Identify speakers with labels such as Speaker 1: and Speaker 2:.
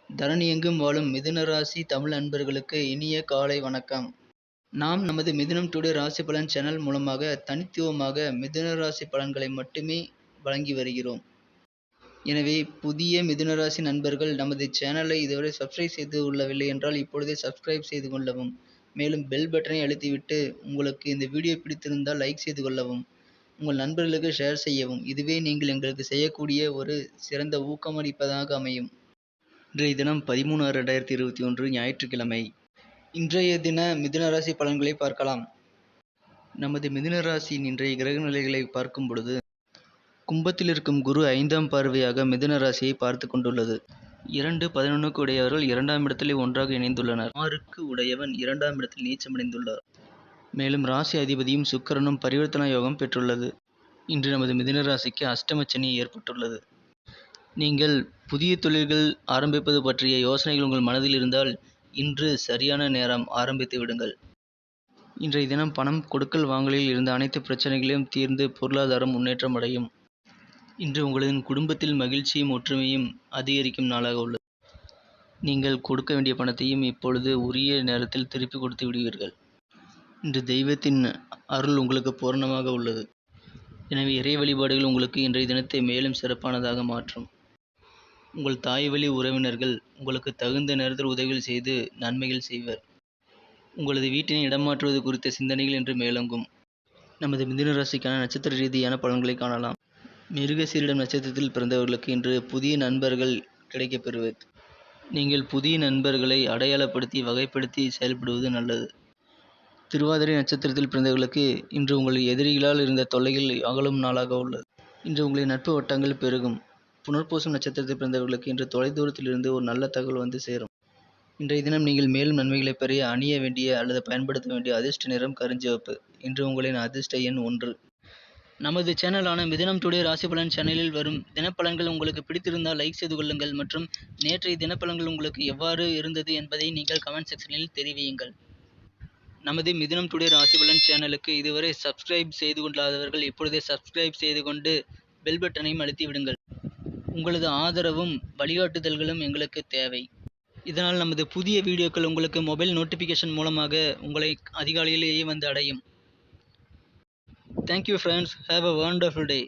Speaker 1: தரணி எங்கும் வாழும் மிதுன ராசி தமிழ் அன்பர்களுக்கு இனிய காலை வணக்கம். நாம் நமது மிதுனம் டுடே ராசி பலன் சேனல் மூலமாக தனித்துவமாக மிதுன ராசி பலன்களை மட்டுமே வழங்கி வருகிறோம். எனவே புதிய மிதுன ராசி நண்பர்கள் நமது சேனலை இதுவரை சப்ஸ்கிரைப் செய்து கொள்ளவில்லை என்றால் இப்பொழுதே சப்ஸ்கிரைப் செய்து கொள்ளவும். மேலும் பெல் பட்டனை அழுத்திவிட்டு உங்களுக்கு இந்த வீடியோ பிடித்திருந்தால் லைக் செய்து கொள்ளவும். உங்கள் நண்பர்களுக்கு ஷேர் செய்யவும். இதுவே நீங்கள் எங்களுக்கு செய்யக்கூடிய ஒரு சிறந்த ஊக்கமளிப்பதாக அமையும். இன்றைய தினம் 13/6/2021 ஞாயிற்றுக்கிழமை. இன்றைய தின மிதுன ராசி பலன்களை பார்க்கலாம். நமது மிதுன ராசியின் இன்றைய கிரக நிலைகளை பார்க்கும் பொழுது, கும்பத்தில் இருக்கும் குரு 5ஆம் பார்வையாக மிதுன ராசியை பார்த்து கொண்டுள்ளது. 2-11க்கு உடையவர்கள் 2ஆம் இடத்திலே ஒன்றாக இணைந்துள்ளனர். 6க்கு உடையவன் 2ஆம் இடத்தில் நீச்சமடைந்துள்ளார். மேலும் ராசி அதிபதியும் சுக்கிரனும் பரிவர்த்தனா யோகம் பெற்றுள்ளது. இன்று நமது மிதுன ராசிக்கு அஷ்டம சனி ஏற்பட்டுள்ளது. நீங்கள் புதிய தொழில்கள் ஆரம்பிப்பது பற்றிய யோசனைகள் உங்கள் மனதில் இருந்தால் இன்று சரியான நேரம், ஆரம்பித்து விடுங்கள். இன்றைய தினம் பணம் கொடுக்கல் வாங்கலில் இருந்த அனைத்து பிரச்சனைகளையும் தீர்ந்து பொருளாதாரம் முன்னேற்றம் அடையும். இன்று உங்களது குடும்பத்தில் மகிழ்ச்சியும் ஒற்றுமையும் அதிகரிக்கும் நாளாக உள்ளது. நீங்கள் கொடுக்க வேண்டிய பணத்தையும் இப்பொழுது உரிய நேரத்தில் திருப்பி கொடுத்து விடுவீர்கள். இன்று தெய்வத்தின் அருள் உங்களுக்கு பூரணமாக உள்ளது. எனவே இறை வழிபாடுகள் உங்களுக்கு இன்றைய தினத்தை மேலும் சிறப்பானதாக மாற்றும். உங்கள் தாய் வழி உறவினர்கள் உங்களுக்கு தகுந்த நேரத்தில் உதவிகள் செய்து நன்மைகள் செய்வர். உங்களது வீட்டினை இடமாற்றுவது குறித்த சிந்தனைகள் இன்று மேலோங்கும். நமது மிதுன ராசிக்கான நட்சத்திர ரீதியான பலன்களை காணலாம். மிருகசீரிடம் நட்சத்திரத்தில் பிறந்தவர்களுக்கு இன்று புதிய நண்பர்கள் கிடைக்கப் பெறுவர். நீங்கள் புதிய நண்பர்களை அடையாளப்படுத்தி வகைப்படுத்தி செயல்படுவது நல்லது. திருவாதிரை நட்சத்திரத்தில் பிறந்தவர்களுக்கு இன்று உங்கள் எதிரிகளால் இருந்த தொல்லைகள் அகலும் நாளாக உள்ளது. இன்று உங்களின் நட்பு வட்டங்கள் பெருகும். புனர்பூசம் நட்சத்திரத்தில் பிறந்தவர்களுக்கு இன்று தொலைதூரத்திலிருந்து ஒரு நல்ல தகவல் வந்து சேரும். இன்றைய தினம் நீங்கள் மேலும் நன்மைகளை பெற அணிய வேண்டிய அல்லது பயன்படுத்த வேண்டிய அதிர்ஷ்ட நிறம் கருஞ்சிவப்பு. இன்று உங்களின் அதிர்ஷ்ட எண் 1. நமது சேனலான மிதுனம் டுடே ராசி பலன் சேனலில் வரும் தினப்பலன்கள் உங்களுக்கு பிடித்திருந்தால் லைக் செய்து கொள்ளுங்கள் மற்றும் நேற்றைய தினப்பலன்கள் உங்களுக்கு எவ்வாறு இருந்தது என்பதை நீங்கள் கமெண்ட் செக்ஷனில் தெரிவியுங்கள். நமது மிதுனம் டுடே ராசி பலன் சேனலுக்கு இதுவரை சப்ஸ்கிரைப் செய்து கொள்ளாதவர்கள் இப்பொழுதே சப்ஸ்கிரைப் செய்து கொண்டு பெல் பட்டனையும் அழுத்தி விடுங்கள். உங்களது ஆதரவும் வழிகாட்டுதல்களும் எங்களுக்கு தேவை. இதனால் நமது புதிய வீடியோக்கள் உங்களுக்கு மொபைல் நோட்டிஃபிகேஷன் மூலமாக உங்களை அதிகாலையிலேயே வந்து அடையும். Thank you friends. Have a wonderful day.